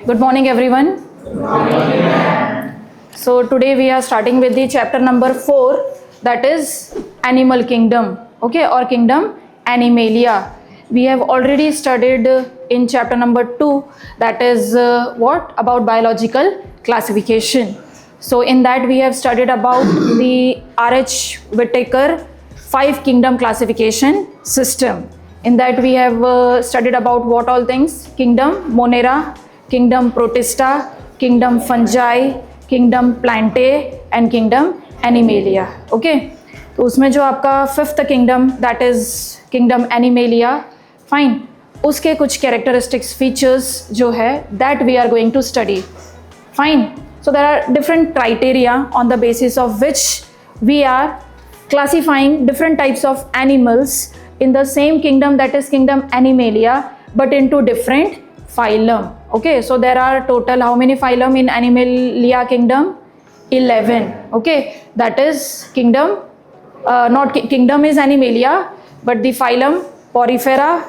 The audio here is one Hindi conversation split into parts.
Good morning, everyone. So today we are starting with the chapter number 4, that is Animal Kingdom, okay, or Kingdom Animalia. We have already studied in chapter number 2, that is what about biological classification. So in that we have studied about the R.H. Whittaker 5 kingdom classification system. In that we have studied about what all things: Kingdom Monera, Kingdom Protista, Kingdom Fungi, Kingdom Plantae and Kingdom Animalia. Okay, तो उसमें जो आपका 5th kingdom, that is Kingdom Animalia, fine, उसके कुछ characteristics features जो है that we are going to study. Fine, so there are different criteria on the basis of which we are classifying different types of animals in the same kingdom, that is Kingdom Animalia, but into different phylum. Okay, so there are total how many phylum in Animalia kingdom? 11. Okay, that is kingdom, kingdom is Animalia, but the phylum Porifera,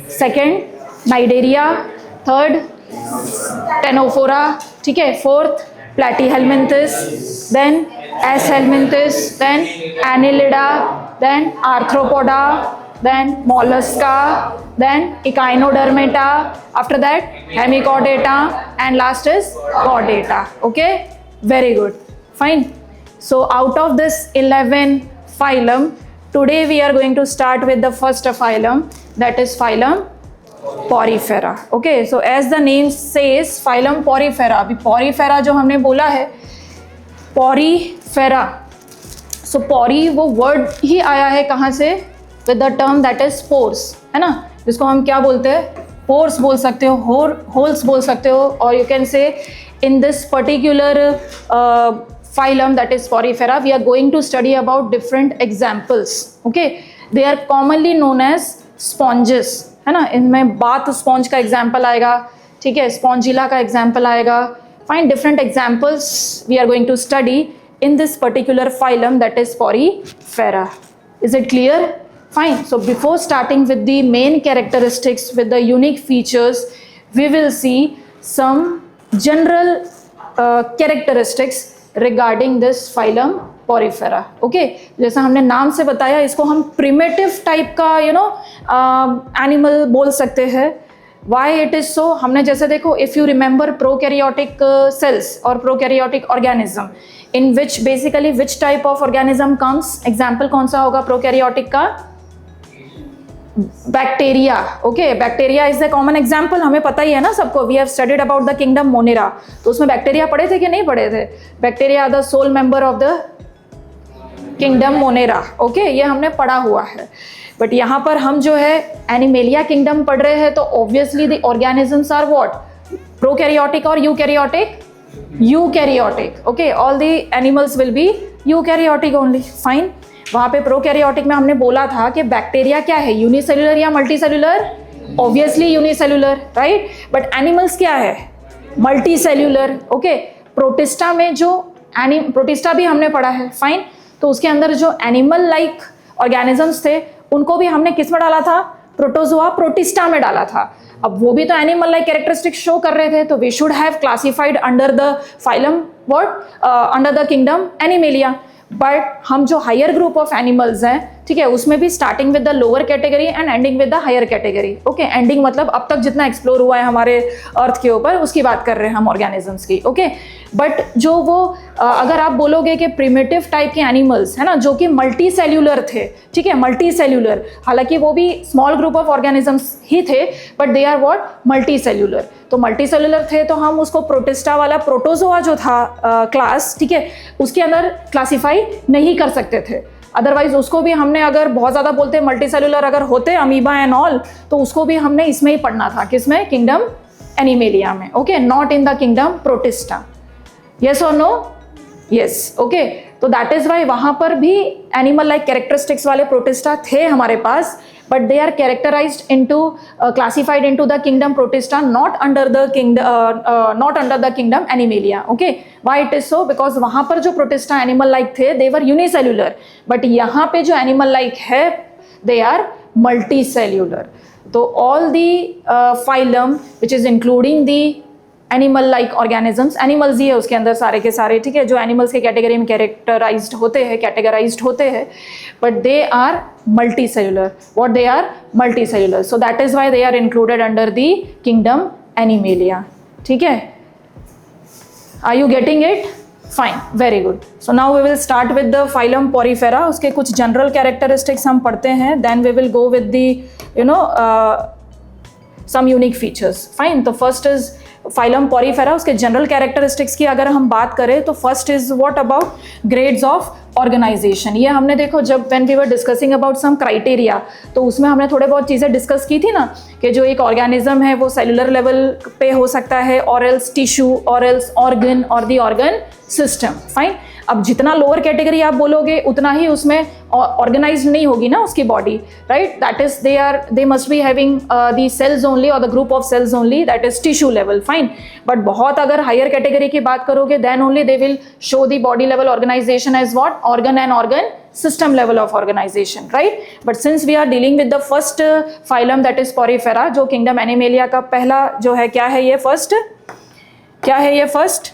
second Cnidaria, third Ctenophora, ठीक है, fourth Platyhelminthes, then Aschelminthes, then Annelida, then Arthropoda, then Mollusca, then Echinodermata, after that Hemichordata, and last is Chordata. Okay, very good, fine. So out of this 11 phylum, today we are going to start with the first phylum, that is phylum Porifera. Okay, so as the name says, phylum Porifera. अभी Porifera जो हमने बोला है, Porifera, so pori वो word ही आया है कहाँ से? With the term that is pores, है ना, जिसको हम क्या बोलते हैं? Pores बोल सकते हो, holes बोल सकते हो, और you can say in this particular phylum, that is Porifera, we are going to study about different examples. Okay, they are commonly known as sponges, है ना, इनमें बाथ स्पॉन्ज का एग्जाम्पल आएगा, ठीक है, स्पॉन्जिला का एग्जाम्पल आएगा. Find different examples we are going to study in this particular phylum, that is Porifera. Is it clear? Fine. So before starting with the main characteristics, with the unique features, we will see some general characteristics regarding this phylum Porifera. Okay, जैसा हमने नाम से बताया, इसको हम प्रिमिटिव टाइप का एनिमल बोल सकते हैं. Why it is so? हमने जैसे देखो, if you remember prokaryotic cells और prokaryotic organism, in which basically which type of organism comes? Example कौन सा होगा प्रोकैरियोटिक का? Bacteria. Okay, bacteria is the common example, हमें पता ही है ना सबको. We have studied about the kingdom Monera, तो उसमें बैक्टीरिया पढ़े थे कि नहीं पढ़े थे? Bacteria are the sole member of the kingdom Monera. Okay, ये हमने पढ़ा हुआ है. बट यहाँ पर हम जो है एनिमेलिया किंगडम पढ़ रहे हैं, तो obviously the organisms are what? Prokaryotic और eukaryotic? Eukaryotic. Okay, all the animals will be eukaryotic only. Fine. वहाँ पे प्रोकैरियोटिक में हमने बोला था कि बैक्टीरिया क्या है, यूनिसेल्युलर या multicellular? Obviously unicellular, right. But animals क्या है? मल्टीसेल्युलर. ओके, प्रोटिस्टा में जो प्रोटिस्टा भी हमने पढ़ा है. फाइन. तो उसके अंदर जो एनिमल लाइक ऑर्गेनिजम्स थे, उनको भी हमने किस में डाला था? प्रोटोजोआ प्रोटिस्टा में डाला था. अब वो भी तो एनिमल लाइक कैरेक्टरिस्टिक्स शो कर रहे थे, तो we should have classified under the phylum what? Under the kingdom Animalia. But हम जो हायर ग्रुप ऑफ एनिमल्स हैं, ठीक है, उसमें भी starting with the lower category and ending with the higher category. Okay, ending मतलब अब तक जितना एक्सप्लोर हुआ है हमारे अर्थ के ऊपर, उसकी बात कर रहे हैं हम ऑर्गेनिजम्स की. ओके, बट जो वो अगर आप बोलोगे कि प्रिमिटिव टाइप के एनिमल्स है ना, जो कि मल्टी सेल्यूलर थे, ठीक है, मल्टी सेल्यूलर, हालांकि वो भी स्मॉल ग्रुप ऑफ ऑर्गेनिजम्स ही थे, but they are what? Multi cellular. तो मल्टी सेल्यूलर थे, तो हम उसको प्रोटिस्टा वाला प्रोटोजोआ जो था क्लास, ठीक है, उसके अंदर क्लासीफाई नहीं कर सकते थे. अदरवाइज उसको भी हमने, अगर बहुत ज़्यादा बोलते मल्टी सेल्यूलर अगर होते, अमीबा एंड ऑल, तो उसको भी हमने इसमें ही पढ़ना था. किसमें? किंगडम एनिमेलिया में. Okay, not in the kingdom protista. Yes और नो? यस. ओके, तो दैट इज वाई वहाँ पर भी एनिमल लाइक कैरेक्टरिस्टिक्स वाले प्रोटिस्टा थे हमारे पास, but they are characterized into classified into the kingdom Protista, not under the kingdom Animalia. Okay, why it is so? Because वहाँ पर जो Protista animal like थे, they were unicellular, but यहाँ पे जो animal like है, they are multicellular. So all the phylum which is including the animal like organisms, animals ही है उसके अंदर सारे के सारे, ठीक है, जो एनिमल्स के कैटेगरी में कैटेगराइज्ड होते हैं, but they are multi cellular. What they are? Multi cellular. So that is why they are included under the kingdom Animalia. ठीक है, are you getting it? Fine, very good. So now we will start with the phylum Porifera. उसके कुछ जनरल कैरेक्टरिस्टिक्स हम पढ़ते हैं, then we will go with the some unique features. Fine. तो first is phylum porifera. उसके general characteristics की अगर हम बात करें तो first is what about grades of organization. ये हमने देखो जब when we were discussing about some criteria, तो उसमें हमने थोड़े बहुत चीज़ें डिस्कस की थी ना, कि जो एक ऑर्गेनिज्म है वो सेलुलर लेवल पे हो सकता है, और एल्स टिश्यू, और एल्स ऑर्गन, और दी ऑर्गन सिस्टम. फाइन. अब जितना लोअर कैटेगरी आप बोलोगे उतना ही उसमें ऑर्गेनाइज्ड नहीं होगी ना उसकी body, right. That is they must be having the cells only और the group of cells only, that is tissue level. Fine. But बहुत अगर हायर कैटेगरी की बात करोगे then only they will show the body level organisation as what? Organ and organ system level of organization, right. But since we are dealing with the first phylum, that is porifera, जो kingdom animalia का पहला जो है, क्या है ये फर्स्ट, क्या है ये फर्स्ट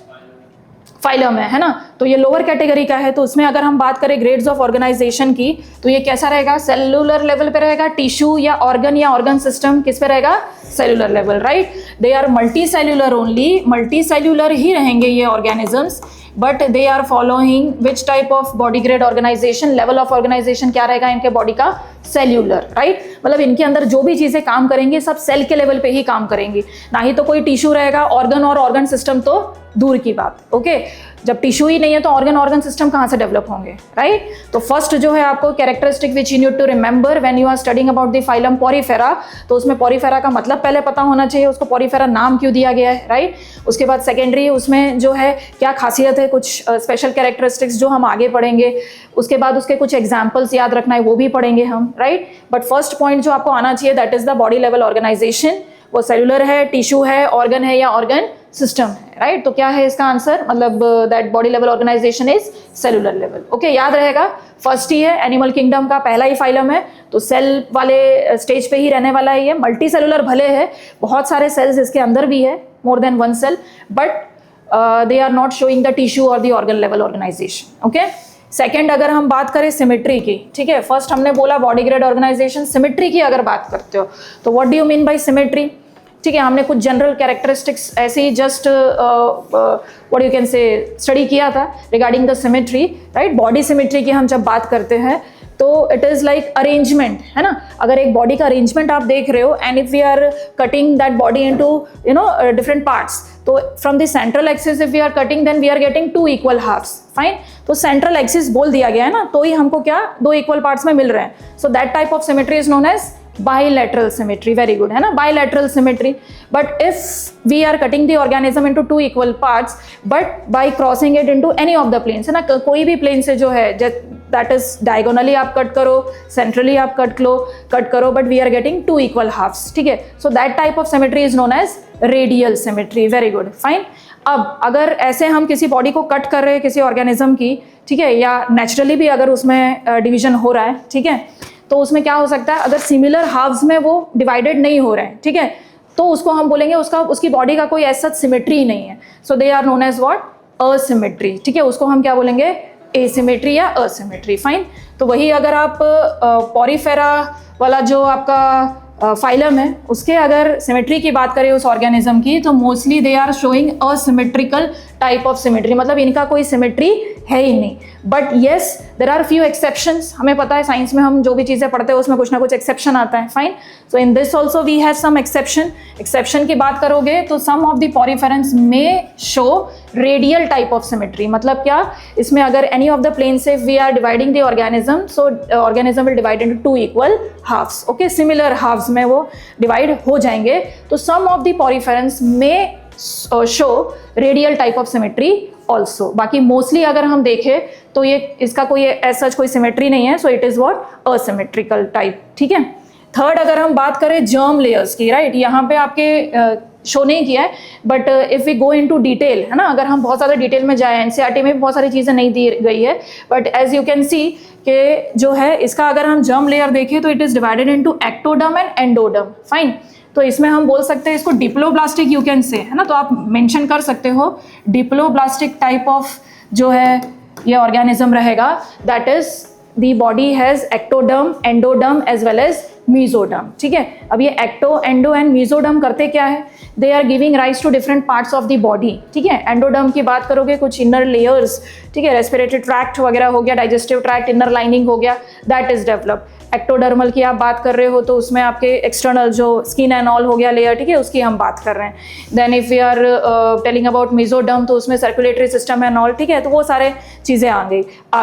फाइलम है ना. तो ये लोअर कैटेगरी का है. तो उसमें अगर हम बात करें ग्रेड्स ऑफ ऑर्गेनाइजेशन की, तो ये कैसा रहेगा? सेलुलर लेवल पे रहेगा. टिश्यू या ऑर्गन सिस्टम किस पे रहेगा? Cellular level, right. They are multi cellular only, multi cellular ही रहेंगे ये organisms, but they are following which type of body grade organisation? Level of organisation क्या रहेगा इनके बॉडी का? Cellular, right. मतलब इनके अंदर जो भी चीजें काम करेंगी सब सेल के लेवल पे ही काम करेंगी, ना ही तो कोई टिश्यू रहेगा. ऑर्गन और ऑर्गन सिस्टम तो दूर की बात. ओके, जब टिश्यू ही नहीं है तो ऑर्गन सिस्टम कहाँ से डेवलप होंगे, राइट. तो फर्स्ट जो है आपको characteristic which you need to remember when you are studying about the phylum Porifera, तो उसमें पोरीफेरा का मतलब पहले पता होना चाहिए, उसको पोरीफेरा नाम क्यों दिया गया है, राइट. उसके बाद सेकेंडरी उसमें जो है क्या खासियत है, कुछ स्पेशल कैरेक्टरिस्टिक्स जो हम आगे पढ़ेंगे. उसके बाद उसके कुछ एग्जाम्पल्स याद रखना है, वो भी पढ़ेंगे हम, राइट. बट फर्स्ट पॉइंट जो आपको आना चाहिए that is the body level organisation. वो सेलुलर है, टिश्यू है, ऑर्गन है या ऑर्गन सिस्टम है, राइट. तो क्या है इसका आंसर? मतलब that body level organisation is cellular level. Okay, याद रहेगा फर्स्ट ही है, एनिमल किंगडम का पहला ही फाइलम है, तो सेल वाले स्टेज पे ही रहने वाला है ये. मल्टी सेलुलर भले है, बहुत सारे सेल्स इसके अंदर भी है, more than one cell, but they are not showing the tissue और the organ level organisation. Okay. Second अगर हम बात करें सिमेट्री की, ठीक है, फर्स्ट हमने बोला बॉडी ग्रेड ऑर्गेनाइजेशन. सिमेट्री की अगर बात करते हो तो what do you mean by symmetry? ठीक है, हमने कुछ जनरल कैरेक्टरिस्टिक्स ऐसे ही just what you can say study किया था regarding the symmetry, right. Body symmetry की हम जब बात करते हैं तो इट इज़ लाइक अरेंजमेंट, है ना. अगर एक बॉडी का अरेंजमेंट आप देख रहे हो and if we are cutting that body into different parts, तो from the central axis if we are cutting then we are getting 2 equal halves. Fine. तो सेंट्रल एक्सिस बोल दिया गया है ना, तो ही हमको क्या 2 इक्वल पार्ट्स में मिल रहे हैं. So that type of symmetry is known as bilateral symmetry. Very good, है ना, bilateral symmetry. But if we are cutting the organism into 2 equal parts, but by crossing it into any of the planes, है ना, कोई भी plane से जो है that is diagonally आप कट करो, centrally आप कट करो, but we are getting 2 equal halves. ठीक है. So that type of symmetry is known as radial symmetry. Very good, fine. अब अगर ऐसे हम किसी बॉडी को कट कर रहे हैं किसी ऑर्गेनिज्म की, ठीक है, या नेचुरली भी अगर उसमें डिवीजन हो रहा है, ठीक है, तो उसमें क्या हो सकता है, अगर सिमिलर हाफ्स में वो डिवाइडेड नहीं हो रहे हैं, ठीक है, तो उसको हम बोलेंगे उसकी बॉडी का कोई ऐसा सिमेट्री ही नहीं है. So they are known as what? Asymmetry. ठीक है, उसको हम क्या बोलेंगे? एसिमेट्री या असिमेट्री. फाइन. तो वही अगर आप पोरीफेरा वाला जो आपका फाइलम है उसके अगर सिमेट्री की बात करें उस ऑर्गेनिज्म की, तो mostly they are showing asymmetrical type of symmetry, मतलब इनका कोई सिमेट्री है ही नहीं. But yes there are few exceptions. हमें पता है साइंस में हम जो भी चीज़ें पढ़ते हैं उसमें कुछ ना कुछ एक्सेप्शन आता है. Fine. So in this also we have some exception की बात करोगे तो सम ऑफ द पोरीफेरेंस में show radial type of symmetry. मतलब क्या, इसमें अगर एनी ऑफ द प्लेन से we are dividing the organism, so organism will divide into 2 equal halves. Okay, similar halves में वो डिवाइड हो जाएंगे. तो सम ऑफ द पोरीफेरेंस में show radial type of symmetry also. बाकी मोस्टली अगर हम देखें तो ये इसका कोई ऐसा कोई सिमेट्री नहीं है. So it is what? Asymmetrical type. ठीक है. थर्ड अगर हम बात करें जर्म लेयर्स की, राइट, यहाँ पे आपके शो नहीं किया है, but if we go into detail, है ना, अगर हम बहुत ज़्यादा डिटेल में जाए, एनसीईआरटी में बहुत सारी चीज़ें नहीं दी गई है, but as you can see कि जो है इसका अगर हम जर्म लेयर देखें तो it is divided into ectoderm and endoderm. Fine. तो इसमें हम बोल सकते हैं इसको डिप्लोब्लास्टिक यू कैन से, है ना, तो आप मेंशन कर सकते हो डिप्लोब्लास्टिक टाइप ऑफ जो है ये ऑर्गेनिज्म रहेगा, that is the body has ectoderm, endoderm as well as mesoderm, ठीक है। अब ये एक्टो, एंडो एंड मीजोडर्म करते क्या है, they are giving rise to different parts of the body, ठीक है। एंडोडर्म की बात करोगे कुछ इनर लेयर्स, ठीक है, रेस्पिरेटरी ट्रैक्ट वगैरह हो गया, डाइजेस्टिव ट्रैक्ट, इनर लाइनिंग हो गया, दैट इज डेवलप्ड। एक्टोडर्मल की आप बात कर रहे हो तो उसमें आपके एक्सटर्नल जो स्किन एंड ऑल हो गया लेयर, ठीक है, उसकी हम बात कर रहे हैं। Then if we are telling about mesoderm तो उसमें सर्कुलेटरी सिस्टम एंड ऑल, ठीक है, तो वो सारे चीज़ें आ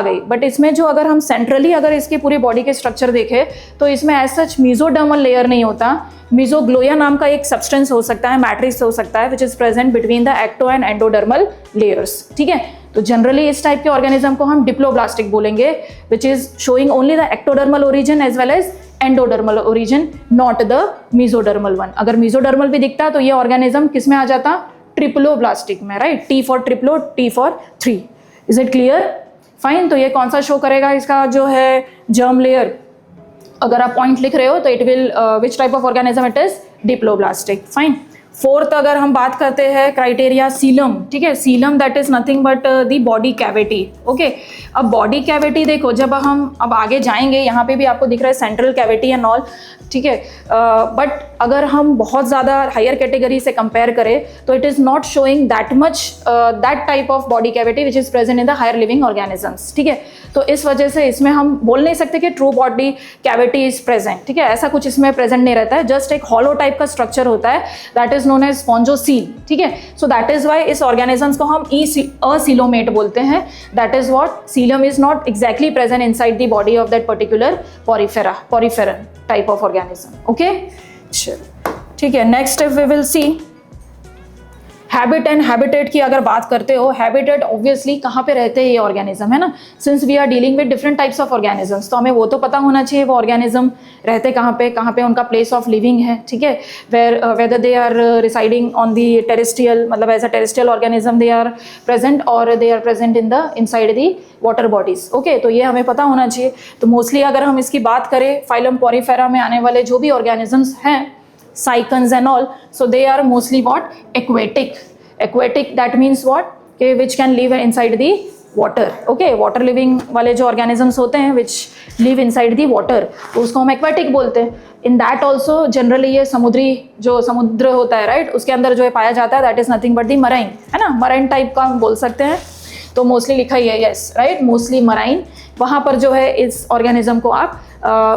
गई। बट इसमें जो अगर हम सेंट्रली अगर इसकी पूरी बॉडी के स्ट्रक्चर देखें तो इसमें एज सच मीजोडर्मल लेयर नहीं होता, मीजोग्लोया नाम का एक सब्सटेंस हो सकता है, मैट्रिक्स हो सकता है, which is present between the ecto and endodermal layers, ठीक है। तो जनरली इस टाइप के ऑर्गेनिज्म को हम डिप्लोब्लास्टिक बोलेंगे, which is showing only the ectodermal origin as well as endodermal origin, not the mesodermal one. अगर मीजोडर्मल भी दिखता तो ये ऑर्गेनिज्म किस में आ जाता, ट्रिप्लोब्लास्टिक में, right, T for triplo, T for 3। Is it clear? Fine. तो ये कौन सा शो करेगा, इसका जो है जर्म लेयर, अगर आप पॉइंट लिख रहे हो तो it will which type of organism it is, diploblastic. Fine. Fourth अगर हम बात करते हैं क्राइटेरिया, सीलम, ठीक है, coelom that is nothing but the body cavity, okay. अब बॉडी कैविटी देखो, जब हम अब आगे जाएंगे यहाँ पे भी आपको दिख रहा है सेंट्रल कैविटी एंड ऑल, ठीक है, बट अगर हम बहुत ज़्यादा हायर कैटेगरी से कंपेयर करें तो it is not showing that much that type of body cavity which is present in the higher living organisms, ठीक है। तो इस वजह से इसमें हम बोल नहीं सकते कि true body cavity is present, ठीक है, ऐसा कुछ इसमें प्रेजेंट नहीं रहता है, जस्ट एक हॉलो टाइप का स्ट्रक्चर होता है, that is known as spongocoel, ठीक है। सो दैट इज वाई इस ऑर्गेनिजम्स को हम असीलोमेट बोलते हैं, that is what, coelom is not exactly present inside the body of that particular poriferan type of organism, okay. चलो ठीक है, next we will see habit and habitat की अगर बात करते हो, हैबिटेट ऑब्वियसली कहाँ पे रहते हैं ये ऑर्गेनिज्म, है ना, since we are dealing with different types of organisms, तो हमें वो तो पता होना चाहिए वो ऑर्गेनिज्म रहते कहाँ पे उनका प्लेस ऑफ लिविंग है, ठीक है, whether they are residing on the terrestrial, मतलब as a terrestrial organism they are present और they are present in the inside the water bodies, okay. तो ये हमें पता होना चाहिए। तो मोस्टली अगर हम इसकी बात करें फाइलम पॉरीफेरा में आने वाले जो भी ऑर्गेनिजम्स हैं, sycons and all, so they are mostly what, aquatic that means what, okay, which can live inside the water, okay, water living वाले जो organisms होते हैं which live inside the water, तो उसको हम aquatic बोलते हैं। in that also generally ये समुद्री जो समुद्र होता है, right, उसके अंदर जो है पाया जाता है, that is nothing but the marine, है ना, marine टाइप का हम बोल सकते हैं। तो मोस्टली लिखा ही है, यस राइट, मोस्टली मराइन, वहाँ पर जो है इस ऑर्गेनिज्म को आप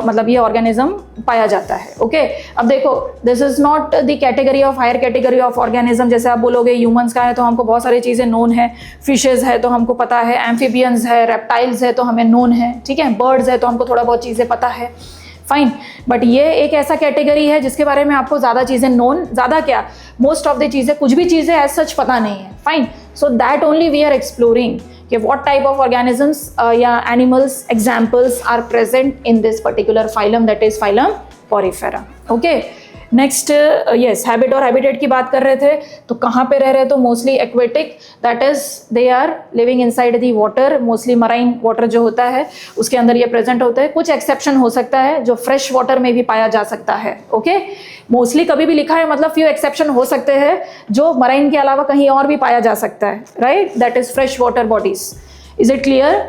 मतलब ये ऑर्गेनिज्म पाया जाता है, ओके। अब देखो, this is not the category of higher category of organism, जैसे आप बोलोगे ह्यूमंस का है तो हमको बहुत सारी चीज़ें नोन है, फिशेज है तो हमको पता है, एम्फीबियंस है, रेप्टाइल्स है तो हमें नोन है, ठीक है, बर्ड्स है तो हमको थोड़ा बहुत चीज़ें पता है, फाइन। बट ये एक ऐसा कैटेगरी है जिसके बारे में आपको ज़्यादा चीज़ें नोन, ज़्यादा क्या, मोस्ट ऑफ द चीज़ें, कुछ भी चीज़ें एज सच पता नहीं है, fine. So that only we are exploring कि what type of organisms या animals examples are present in this particular phylum, that is phylum Porifera, okay। Next yes, habit और हैबिटेट की बात कर रहे थे, तो कहाँ पे रह रहे हैं, तो mostly aquatic, that is they are living inside the water, mostly marine water जो होता है उसके अंदर ये प्रेजेंट होते हैं। कुछ एक्सेप्शन हो सकता है जो फ्रेश वाटर में भी पाया जा सकता है, ओके। मोस्टली कभी भी लिखा है मतलब फ्यू एक्सेप्शन हो सकते हैं जो मराइन के अलावा कहीं और भी पाया जा सकता है, right, that is fresh water bodies. Is it clear?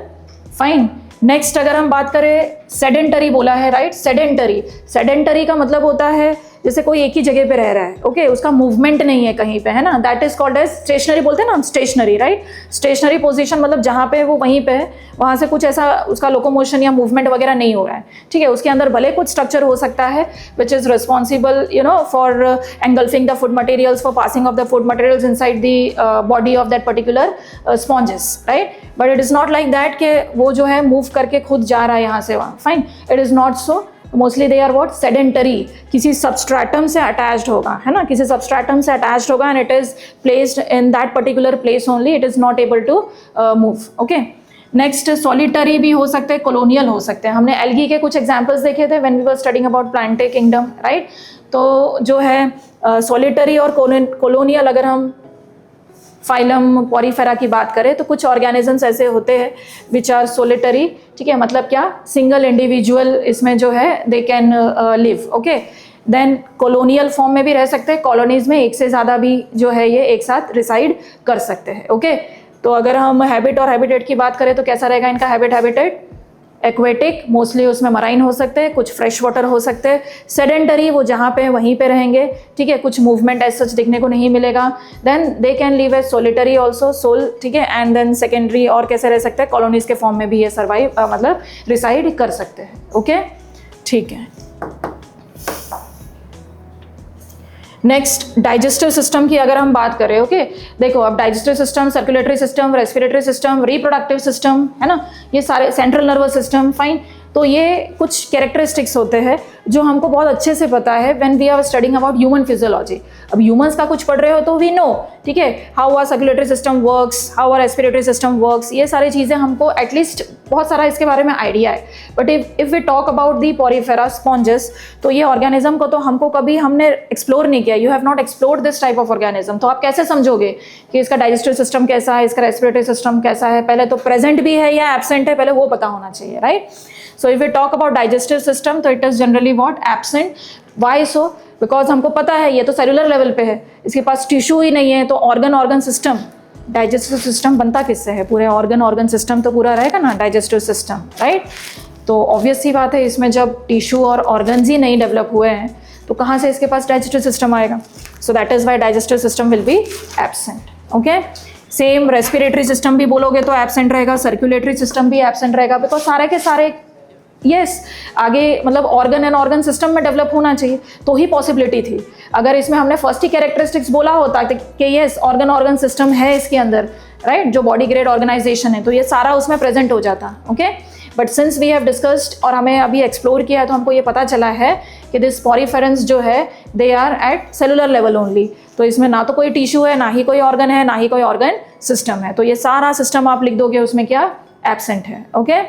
Fine. Next अगर हम बात करें, सेडेंटरी बोला है, राइट, सेडेंटरी का मतलब होता है जैसे कोई एक ही जगह पे रह रहा है, ओके, उसका मूवमेंट नहीं है कहीं पे, है ना, that is called as stationary, बोलते हैं ना हम स्टेशनरी, राइट। स्टेशनरी पोजीशन मतलब जहाँ पे वो वहीं पे है, वहाँ से कुछ ऐसा उसका लोकोमोशन या मूवमेंट वगैरह नहीं हो रहा है, ठीक है। उसके अंदर भले कुछ स्ट्रक्चर हो सकता है which is responsible for engulfing the food materials, for passing of the food materials inside the body of that particular sponges, right. But it is not like that कि वो जो है मूव करके खुद जा रहा है यहाँ से वहाँ, fine, it is not so. Mostly they are what, sedentary, किसी सबस्ट्रेटम से अटैच्ड होगा, है ना, किसी सबस्ट्रेटम से अटैच्ड होगा and it is placed in that particular place only, it is not able to move, okay. Next solitary भी हो सकते हैं, कॉलोनियल हो सकते हैं। हमने एल्गी के कुछ एग्जांपल्स देखे थे when we were studying about Plantae kingdom, right. तो जो है सॉलिटरी और कॉलोनियल, अगर हम फाइलम पॉरीफेरा की बात करें तो कुछ ऑर्गेनिजम्स ऐसे होते हैं विच आर सोलिटरी, ठीक है, मतलब क्या, सिंगल इंडिविजुअल इसमें जो है they can live, okay. Then colonial form में भी रह सकते हैं, कॉलोनीज में एक से ज़्यादा भी जो है ये एक साथ रिसाइड कर सकते हैं। ओके, तो अगर हम हैबिट और हैबिटेट की बात करें तो कैसा रहेगा इनका हैबिटेट? एक्वेटिक, मोस्टली उसमें मराइन हो सकते हैं, कुछ फ्रेश वाटर हो सकते हैं। सेडेंटरी, वो जहाँ पे वहीं पे रहेंगे, ठीक है, कुछ मूवमेंट एज सच दिखने को नहीं मिलेगा। Then they can live as solitary also, sole, ठीक है। एंड देन सेकेंडरी और कैसे रह सकते हैं? कॉलोनीज के फॉर्म में भी ये सर्वाइव मतलब रिसाइड कर सकते हैं। ओके, ठीक है। नेक्स्ट डाइजेस्टिव सिस्टम की अगर हम बात करें, ओके, देखो अब digestive system, circulatory system, respiratory system, reproductive system, है ना, ये सारे, सेंट्रल नर्वस सिस्टम, फाइन। तो ये कुछ कैरेक्टरिस्टिक्स होते हैं जो हमको बहुत अच्छे से पता है when we are studying about human physiology. अब ह्यूमंस का कुछ पढ़ रहे हो तो वी नो, ठीक है, how our circulatory system works, how our respiratory system works, ये सारी चीज़ें हमको एटलीस्ट बहुत सारा इसके बारे में आइडिया है। But if we talk about the Porifera sponges, तो ये ऑर्गेनिज्म को तो हमको कभी हमने एक्सप्लोर नहीं किया। You have not explored this type of organism, तो आप कैसे समझोगे कि इसका डाइजेस्टिव सिस्टम कैसा है, इसका रेस्पिरेटरी सिस्टम कैसा है? पहले तो प्रेजेंट भी है या एब्सेंट है, पहले वो पता होना चाहिए, right? So if we talk about digestive system, तो it is generally what? Absent. Why so? Because हमको पता है ये तो सेलुलर लेवल पे है, इसके पास टिश्यू ही नहीं है, तो ऑर्गन सिस्टम, डाइजेस्टिव सिस्टम बनता किससे है? पूरे ऑर्गन सिस्टम तो पूरा रहेगा ना डाइजेस्टिव सिस्टम, राइट? तो ऑब्वियस सी बात है, इसमें जब टिश्यू और ऑर्गन्स ही नहीं डेवलप हुए हैं तो कहाँ से इसके पास डाइजेस्टिव सिस्टम आएगा? So that is why digestive system will be absent. Okay, same respiratory system भी बोलोगे तो एब्सेंट रहेगा, सर्कुलेटरी सिस्टम भी एब्सेंट रहेगा, बिकॉज सारे के सारे आगे मतलब ऑर्गन सिस्टम में डेवलप होना चाहिए तो ही पॉसिबिलिटी थी। अगर इसमें हमने फर्स्ट ही कैरेक्टरिस्टिक्स बोला होता कि यस ऑर्गन सिस्टम है इसके अंदर, राइट, जो बॉडी ग्रेड ऑर्गेनाइजेशन है, तो ये सारा उसमें प्रेजेंट हो जाता। Okay, but since we have discussed और हमें अभी एक्सप्लोर किया तो हमको ये पता चला है कि दिस पॉरीफेरेंस जो है they are at cellular level only. तो इसमें ना तो कोई टिश्यू है, ना ही कोई ऑर्गन है, ना ही कोई ऑर्गन सिस्टम है, तो ये सारा सिस्टम आप लिख दोगे उसमें क्या? एब्सेंट है। ओके,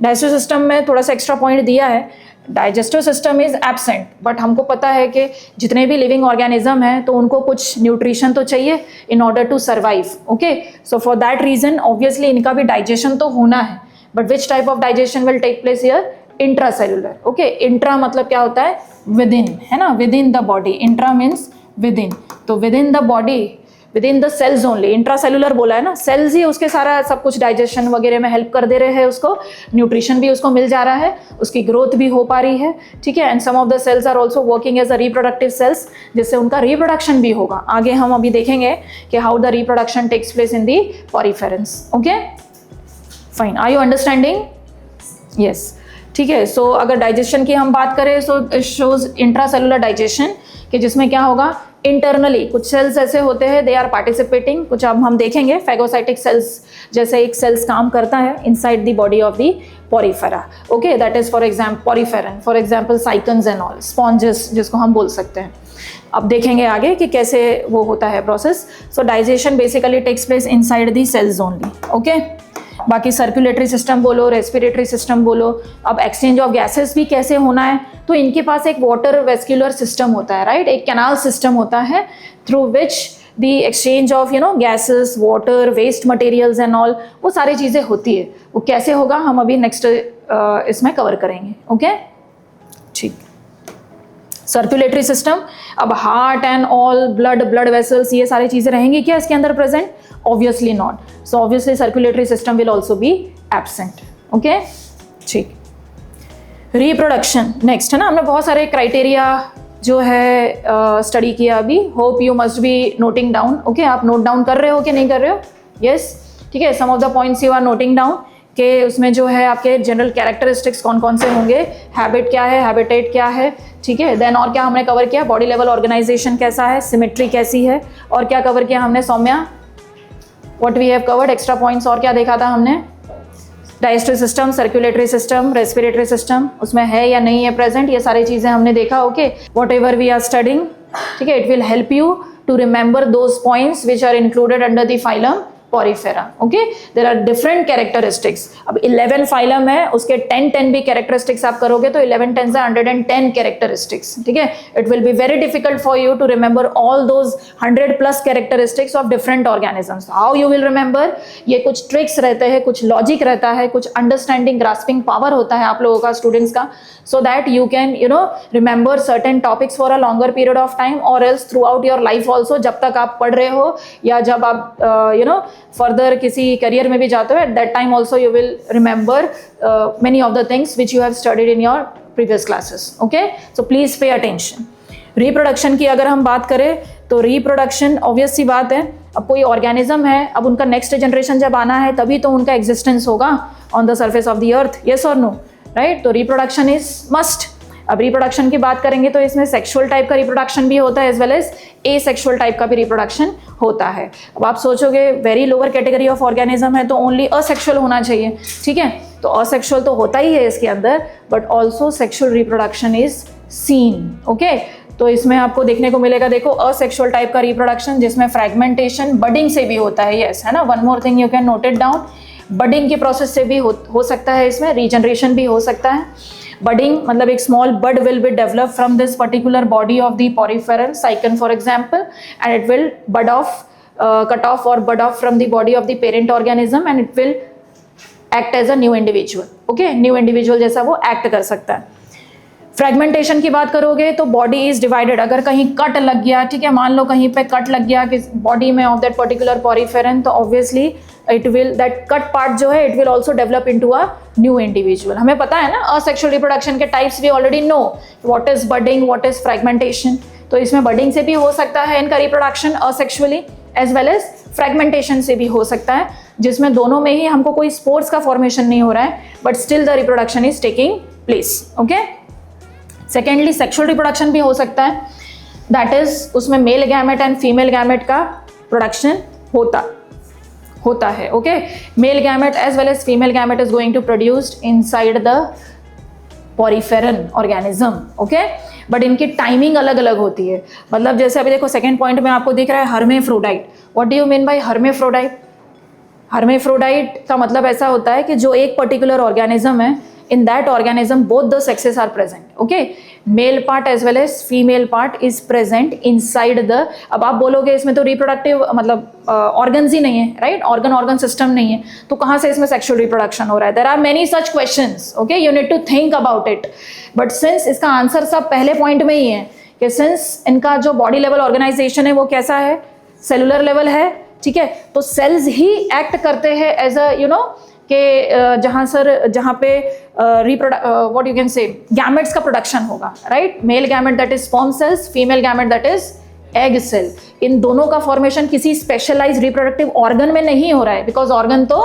डाइजेस्टिव सिस्टम में थोड़ा सा एक्स्ट्रा पॉइंट दिया है, digestive system is absent, but हमको पता है कि जितने भी लिविंग ऑर्गेनिज्म हैं तो उनको कुछ न्यूट्रिशन तो चाहिए in order to survive. Okay, so for that reason obviously इनका भी डाइजेशन तो होना है, but which type of digestion will take place here? Intracellular. Okay, intra मतलब क्या होता है? विद इन, है ना, within the body. Intra means within, तो within the body, within the cells only. Intracellular बोला है ना, सेल्स ही उसके सारा सब कुछ डाइजेशन वगैरह में हेल्प कर दे रहे हैं उसको, न्यूट्रिशन भी उसको मिल जा रहा है, उसकी ग्रोथ भी हो पा रही है, ठीक है। And some of the cells are also working as a reproductive cells, जिससे उनका रिप्रोडक्शन भी होगा। आगे हम अभी देखेंगे कि how the reproduction takes place in the poriferans. Okay, fine, are you understanding? Yes, ठीक है। सो अगर डाइजेशन की हम बात करें so it shows intracellular digestion, कि जिसमें क्या होगा? इंटरनली कुछ सेल्स ऐसे होते हैं दे आर पार्टिसिपेटिंग, कुछ अब हम देखेंगे फैगोसाइटिक सेल्स जैसे एक सेल्स काम करता है inside the body of the porifera. Okay, that is for example poriferan, for example sycons and all, sponges जिसको हम बोल सकते हैं। अब देखेंगे आगे कि कैसे वो होता है process. So digestion basically takes place inside the cells only. Okay, बाकी सर्कुलेटरी सिस्टम बोलो, रेस्पिरेटरी सिस्टम बोलो, अब एक्सचेंज ऑफ गैसेस भी कैसे होना है, तो इनके पास एक वाटर वेस्क्यूलर सिस्टम होता है, राइट, एक कैनाल सिस्टम होता है through which the exchange of gases, water, waste materials and all, वो सारी चीज़ें होती है। वो कैसे होगा हम अभी नेक्स्ट इसमें कवर करेंगे। ओके, ठीक। सर्कुलेटरी सिस्टम, अब heart and all, blood vessels, ये सारी चीज़ें रहेंगी क्या इसके अंदर present? Obviously not. So obviously circulatory system will also be absent. Okay, ठीक। Reproduction next है ना, हमने बहुत सारे क्राइटेरिया जो है स्टडी किया अभी। Hope you must be noting down. Okay, आप नोट डाउन कर रहे हो कि नहीं कर रहे हो? यस, ठीक है। Some of the points you are noting down कि उसमें जो है आपके जनरल कैरेक्टरिस्टिक्स कौन कौन से होंगे, हैबिट क्या है, हैबिटेट क्या है, ठीक है। देन और क्या हमने कवर किया? बॉडी लेवल ऑर्गेनाइजेशन कैसा है, सिमेट्री कैसी है, और क्या कवर किया हमने Saumya? What we have covered, extra points और क्या देखा था हमने? Digestive system, circulatory system, respiratory system उसमें है या नहीं है प्रेजेंट, ये सारी चीज़ें हमने देखा। Okay, whatever we are studying, ठीक है, it will help you to remember those points which are included under the phylum Porifera. Okay, there are different characteristics. अब 11 phylum है, उसके 10 भी characteristics आप करोगे तो 11 10 से 110 characteristics. ठीक है, it will be very difficult for you to remember all those 100+ characteristics of different organisms. How you will remember? ये कुछ tricks रहते हैं, कुछ logic रहता है, कुछ understanding grasping power होता है आप लोगों का, students का, so that you can remember certain topics for a longer period of time, or else throughout your life also, जब तक आप पढ़ रहे हो या जब आप further किसी career में भी जाते हो, at that time also you will remember many of the things which you have studied in your previous classes. Okay, so please pay attention. Reproduction की अगर हम बात करें तो रिप्रोडक्शन ऑब्वियस सी बात है, अब कोई ऑर्गेनिज्म है, अब उनका नेक्स्ट जनरेशन जब आना है तभी तो उनका एग्जिस्टेंस होगा on the surface of the earth, yes और नो, राइट? तो रिप्रोडक्शन इज मस्ट. अब रिप्रोडक्शन की बात करेंगे तो इसमें सेक्सुअल टाइप का रिप्रोडक्शन भी होता है as well as asexual type का भी रिप्रोडक्शन होता है. अब आप सोचोगे very lower category of organism है तो ओनली असेक्सुअल होना चाहिए, ठीक है? तो असेक्सुअल तो होता ही है इसके अंदर, but also sexual reproduction is seen. Okay, तो इसमें आपको देखने को मिलेगा, देखो, असेक्सुअल टाइप का रिप्रोडक्शन जिसमें फ्रैगमेंटेशन बडिंग से भी होता है, यस, है ना. One more thing you can note it down, budding के प्रोसेस से भी हो सकता है, इसमें रीजनरेशन भी हो सकता है. बडिंग मतलब एक small bud will be develop from this particular body of the poriferal sycon for example, and it will bud off cut off और bud off from the body of the parent organism, and it will act as a new individual. Okay, new individual जैसा वो एक्ट कर सकता है. फ्रेगमेंटेशन की बात करोगे तो बॉडी इज डिवाइडेड. अगर कहीं कट लग गया, ठीक है, मान लो कहीं पे कट लग गया कि बॉडी में ऑफ दैट पर्टिकुलर पॉरीफेरन, तो obviously it will, that cut part जो है, it will also develop into a new individual. हमें पता है ना असेक्सुअल रिप्रोडक्शन के types, we already know what is budding, what is fragmentation. तो इसमें बडिंग से भी हो सकता है इनका reproduction asexually, as well as fragmentation से भी हो सकता है, जिसमें दोनों में ही हमको कोई स्पोर्स का फॉर्मेशन नहीं हो रहा है, but still the reproduction is taking place. Okay, secondly sexual reproduction भी हो सकता है, दैट इज उसमें male gamete and female gamete का प्रोडक्शन होता है. Okay, male gamete as well as female gamete is going to produced inside the poriferan organism. Okay, but इनकी टाइमिंग अलग अलग होती है. मतलब जैसे अभी देखो सेकेंड पॉइंट में आपको दिख रहा है hermaphrodite. What do you mean bye hermaphrodite? Hermaphrodite का मतलब ऐसा होता है कि जो एक पर्टिकुलर ऑर्गेनिज्म है, in that organism both the sexes are present. Okay, male part as well as female part is present inside the. अब आप बोलोगे इसमें तो रिप्रोडक्टिव मतलब ऑर्गन्स ही नहीं है, राइट? ऑर्गन सिस्टम नहीं है, तो कहाँ से इसमें सेक्सुअल रिप्रोडक्शन हो रहा है? There are many such questions. Okay, you need to think about it. But since इसका आंसर सब पहले पॉइंट में ही है कि सिंस इनका जो बॉडी लेवल ऑर्गेनाइजेशन है वो कैसा है, सेलुलर लेवल है, ठीक है, तो सेल्स ही एक्ट करते हैं एज अ कि जहाँ पे what you can say gametes का प्रोडक्शन होगा, right? Male gamete that is sperm cells, female gamete that is egg cell. इन दोनों का फॉर्मेशन किसी स्पेशलाइज्ड रिप्रोडक्टिव ऑर्गन में नहीं हो रहा है, बिकॉज ऑर्गन तो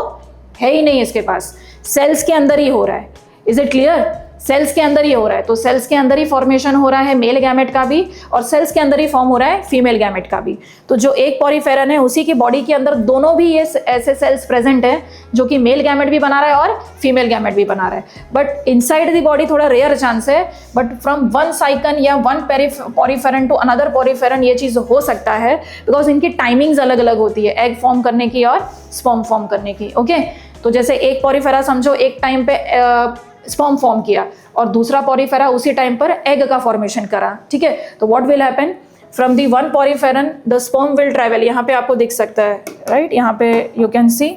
है ही नहीं इसके पास, सेल्स के अंदर ही हो रहा है. Is it clear? सेल्स के अंदर ही हो रहा है, तो सेल्स के अंदर ही फॉर्मेशन हो रहा है मेल गैमेट का भी, और सेल्स के अंदर ही फॉर्म हो रहा है फीमेल गैमेट का भी. तो जो एक पॉरीफेरन है उसी की बॉडी के अंदर दोनों भी ये ऐसे सेल्स प्रेजेंट है जो कि मेल गैमेट भी बना रहा है और फीमेल गैमेट भी बना रहा है. बट इनसाइड द बॉडी थोड़ा रेयर चांस है, बट फ्रॉम वन साइकन या वन पॉरीफेरन टू अनदर पॉरीफेरन ये चीज़ हो सकता है, बिकॉज इनकी टाइमिंग्स अलग अलग होती है, एग फॉर्म करने की और स्पर्म फॉर्म करने की. ओके, तो जैसे एक पॉरीफेरा समझो एक टाइम पे स्पर्म फॉर्म किया और दूसरा पॉरीफेरा उसी टाइम पर एग का फॉर्मेशन करा, ठीक है, तो what will happen, from the one poriferan the sperm will travel. यहाँ पे आपको दिख सकता है, राइट? यहाँ पे यू कैन सी,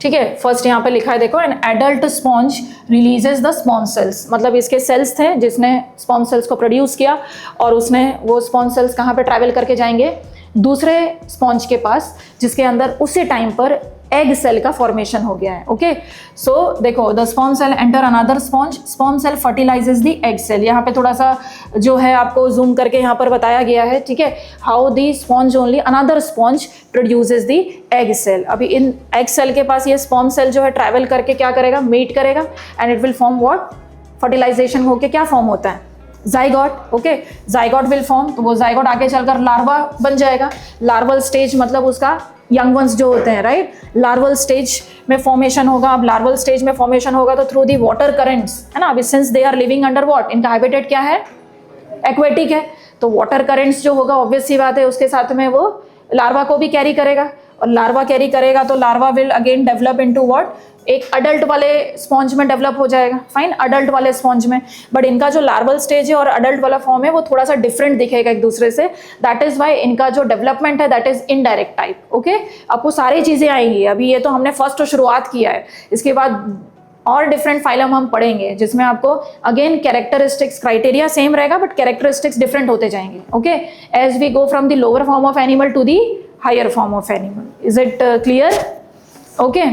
ठीक है, फर्स्ट यहाँ पे लिखा है देखो, an adult sponge releases the sperm cells. मतलब इसके सेल्स थे जिसने स्पर्म सेल्स को प्रोड्यूस किया, और उसने वो स्पर्म सेल्स कहाँ पे ट्रैवल करके जाएंगे, दूसरे स्पॉन्ज के पास, जिसके अंदर उसी टाइम पर एग सेल का फॉर्मेशन हो गया है. ओके, सो देखो, the sperm cell enter another sponge, sperm cell fertilises the egg cell. यहाँ पे थोड़ा सा जो है आपको जूम करके यहाँ पर बताया गया है, ठीक है, how the sponge only another sponge produces the egg cell. अभी इन एग सेल के पास ये स्पर्म सेल जो है ट्रैवल करके क्या करेगा, मीट करेगा, and it will form what, fertilization होके क्या फॉर्म होता है, zygote. Okay, zygote will form, तो वो जाइगोट आगे चलकर लार्वा बन जाएगा. लार्वल स्टेज मतलब उसका यंग वंस जो होते हैं, राइट? लार्वल स्टेज में फॉर्मेशन होगा. अब लार्वल स्टेज में फॉर्मेशन होगा तो थ्रू दी वाटर करंट्स, है ना. अभी since they are living under what, इनका हैबिटेट क्या है, एक्वेटिक है, तो वाटर करंट्स जो होगा ऑब्वियस सी बात है उसके साथ में वो लार्वा को भी कैरी करेगा, और लार्वा कैरी करेगा तो larva will again develop into what, एक अडल्ट वाले स्पॉन्ज में डेवलप हो जाएगा, फाइन, अडल्ट वाले स्पॉन्ज में। बट इनका जो लार्वल स्टेज है और अडल्ट वाला फॉर्म है वो थोड़ा सा डिफरेंट दिखेगा एक दूसरे से, दैट इज वाई इनका जो डेवलपमेंट है that is indirect type. Okay, आपको सारी चीजें आएंगी, अभी ये तो हमने फर्स्ट शुरुआत किया है, इसके बाद और डिफरेंट फाइलम हम पढ़ेंगे जिसमें आपको अगेन कैरेक्टरिस्टिक्स, क्राइटेरिया सेम रहेगा बट कैरेक्टरिस्टिक्स डिफरेंट होते जाएंगे। Okay, as we go from the lower form of animal to the higher form of animal. Is it clear? Okay,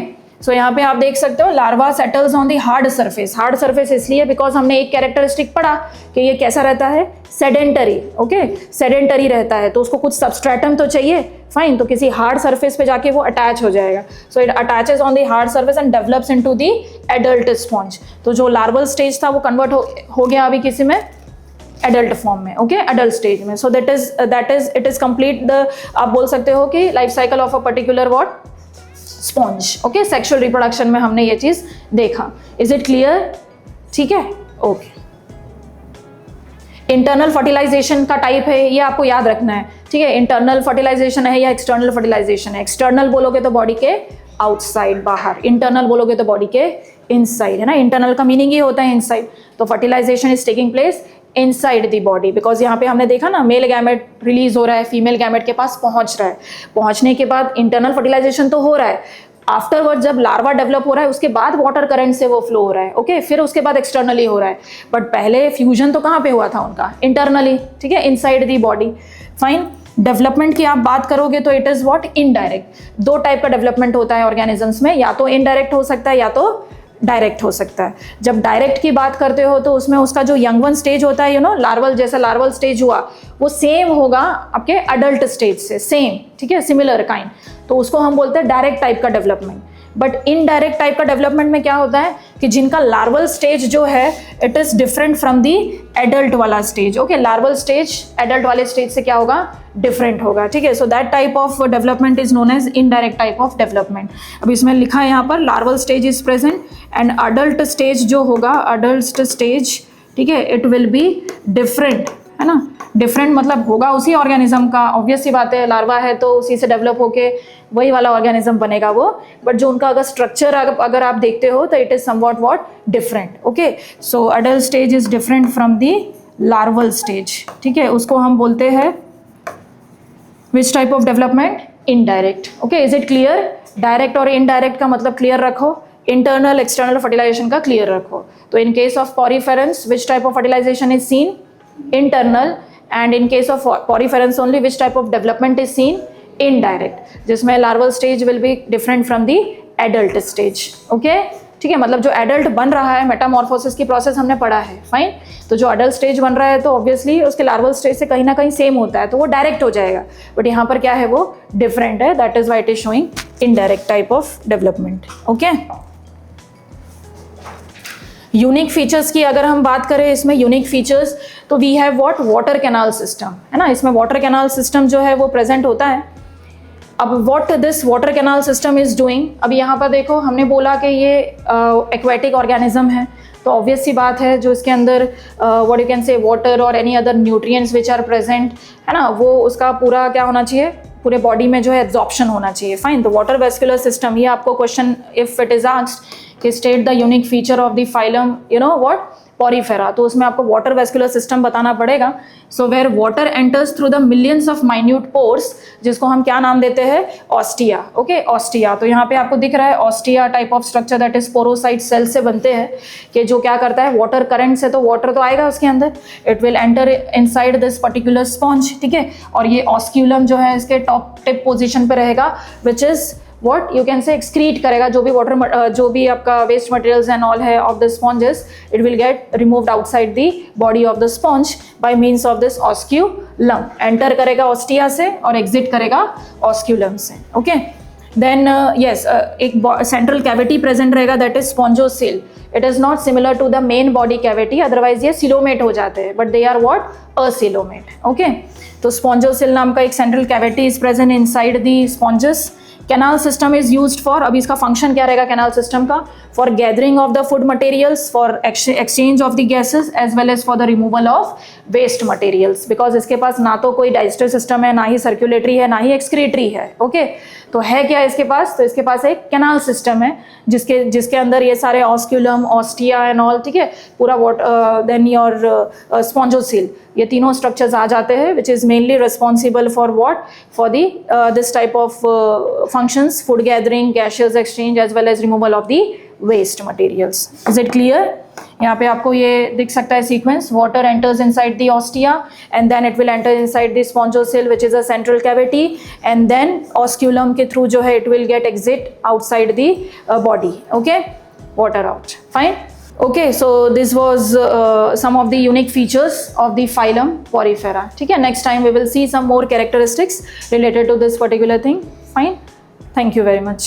so यहाँ पे आप देख सकते हो larva settles on the hard surface. Hard surface इसलिए बिकॉज हमने एक कैरेक्टरिस्टिक पढ़ा कि ये कैसा रहता है, सेडेंटरी। ओके, सेडेंटरी रहता है तो उसको कुछ सबस्ट्रेटम तो चाहिए, फाइन, तो किसी हार्ड सरफेस पे जाके वो अटैच हो जाएगा। So it attaches on the hard surface and develops into the adult sponge. तो जो लार्वल स्टेज था वो कन्वर्ट हो गया अभी किसी में एडल्ट फॉर्म में। ओके, एडल्ट स्टेज में। सो that is it is complete the, आप बोल सकते हो कि life cycle of a particular what, sponge. Okay, sexual reproduction में हमने ये चीज देखा। Is it clear? ठीक है, ओके। इंटरनल फर्टिलाइजेशन का टाइप है, ये आपको याद रखना है, ठीक है। इंटरनल फर्टिलाइजेशन है या एक्सटर्नल फर्टिलाइजेशन है। एक्सटर्नल बोलोगे तो बॉडी के आउटसाइड, बाहर, इंटरनल बोलोगे तो बॉडी के इनसाइड, है ना। इंटरनल का मीनिंग ही होता है इनसाइड, तो fertilization is taking place inside the body, because यहाँ पे हमने देखा ना मेल गैमेट रिलीज हो रहा है, फीमेल गैमेट के पास पहुंच रहा है, पहुंचने के बाद इंटरनल फर्टिलाइजेशन तो हो रहा है, आफ्टरवर्ड जब लार्वा डेवलप हो रहा है उसके बाद वाटर करंट से वो फ्लो हो रहा है। ओके, फिर उसके बाद एक्सटर्नली हो रहा है, बट पहले फ्यूजन तो कहाँ पे हुआ था उनका, इंटरनली, ठीक है, inside the body. Fine, development की आप बात करोगे तो इट इज व्हाट, इनडायरेक्ट। दो टाइप का डेवलपमेंट होता है ऑर्गेनिजम्स में, या तो इनडायरेक्ट हो सकता है या तो डायरेक्ट हो सकता है। जब डायरेक्ट की बात करते हो तो उसमें उसका जो यंग वन स्टेज होता है, यू नो, लार्वल जैसा लार्वल स्टेज हुआ वो सेम होगा आपके अडल्ट स्टेज से, सेम, ठीक है, सिमिलर काइंड, तो उसको हम बोलते हैं डायरेक्ट टाइप का डेवलपमेंट। बट इनडायरेक्ट टाइप का डेवलपमेंट में क्या होता है कि जिनका लार्वल स्टेज जो है it is different from the adult वाला stage. Okay, larval stage adult वाले स्टेज से क्या होगा, डिफरेंट होगा, ठीक है। So that type of development is known as indirect type of development. अब इसमें लिखा है यहाँ पर larval stage is present and adult stage जो होगा, अडल्ट स्टेज, ठीक है, इट विल बी डिफरेंट, है ना। डिफरेंट मतलब होगा उसी ऑर्गेनिज्म का, ऑब्वियस सी बात है, लार्वा है तो उसी से डेवलप होके वही वाला ऑर्गेनिज्म बनेगा वो, बट जो उनका अगर स्ट्रक्चर अगर आप देखते हो तो it is somewhat what, different. Okay, so adult stage is different from the larval stage, ठीक है, उसको हम बोलते हैं which type of development, indirect. Okay, is it clear? Direct और इनडायरेक्ट का मतलब क्लियर रखो, इंटरनल एक्सटर्नल फर्टिलाइजेशन का क्लियर रखो। तो in case of poriferans which type of fertilization is seen, internal, and in case of poriferans only which type of development is seen, indirect, जिसमें larval stage will be different from the adult stage. Okay, ठीक है, मतलब जो एडल्ट बन रहा है, मेटामॉर्फोसिस की प्रोसेस हमने पढ़ा है, फाइन, तो जो एडल्ट स्टेज बन रहा है तो ऑब्वियसली उसके लार्वल स्टेज से कहीं ना कहीं सेम होता है तो वो डायरेक्ट हो जाएगा, बट यहाँ पर क्या है वो डिफरेंट है, that is why it is showing indirect type of development. Okay, unique features की अगर हम बात करें, इसमें यूनिक फीचर्स तो we have what, water canal system, है ना। इसमें वाटर कैनाल सिस्टम जो है वो प्रेजेंट होता है। अब what this water canal system is doing, अब यहाँ पर देखो हमने बोला कि ये एक्वेटिक ऑर्गेनिज्म है, तो ऑब्वियस सी बात है जो इसके अंदर what you can say water और any other nutrients which are present, है ना, वो उसका पूरा क्या होना चाहिए, पूरे बॉडी में जो है एब्जॉर्प्शन होना चाहिए, फाइन। तो वाटर वेस्कुलर सिस्टम, ये आपको question if it is asked कि state the unique feature of the phylum, you know what, porifera, तो उसमें आपको वाटर वेस्कुलर सिस्टम बताना पड़ेगा। So where water enters through the millions of minute pores, जिसको हम क्या नाम देते हैं, ऑस्टिया। ओके, ऑस्टिया, तो यहाँ पे आपको दिख रहा है ostia type of structure that is porocyte cell से बनते हैं, कि जो क्या करता है, वाटर करंट से तो वाटर तो आएगा उसके अंदर, it will enter inside this particular sponge, ठीक है, और ये ऑस्क्यूलम जो है इसके टॉप टिप पोजिशन पे रहेगा, which is what you can say excrete करेगा जो भी वाटर जो भी आपका वेस्ट मटेरियल्स एंड ऑल है of the sponges, it will get removed outside the body of the sponge by means of this osculum, enter करेगा ऑस्टिया से और एग्जिट करेगा ऑस्क्यूलम से। ओके, देन यस, एक सेंट्रल कैविटी प्रेजेंट रहेगा that is spongocoel. It is not similar to the main body cavity, otherwise ये सिलोमेट हो जाते हैं, but they are what, acoelomate. Okay, तो स्पॉन्जोसेल नाम का एक central cavity is present inside the sponges, canal system is used for, अभी इसका फंक्शन क्या रहेगा कैनाल सिस्टम का, for gathering of the food materials, for exchange of the gases as well as for the removal of waste materials, because इसके पास ना तो कोई डाइजेस्टिव सिस्टम है, ना ही सर्कुलेटरी है, ना ही एक्सक्रीटरी है। ओके तो है क्या इसके पास, तो इसके पास एक कैनाल सिस्टम है जिसके अंदर ये सारे ऑस्क्यूलम, ऑस्टिया एंड ऑल, ठीक है, पूरा देन योर स्पॉन्जोसील, ये तीनों स्ट्रक्चर्स आ जाते हैं, which is mainly responsible for what, for the this type of functions, food gathering, gaseous exchange as well as removal of the waste materials. Is it clear? यहाँ पे आपको ये दिख सकता है sequence, water enters inside the ostia and then it will enter inside the spongiocele which is a central cavity and then osculum के through जो है it will get exit outside the body. Okay, water out. Fine. Okay, so this was some of the unique features of the phylum Porifera. ठीक है, next time we will see some more characteristics related to this particular thing. Fine. Thank you very much.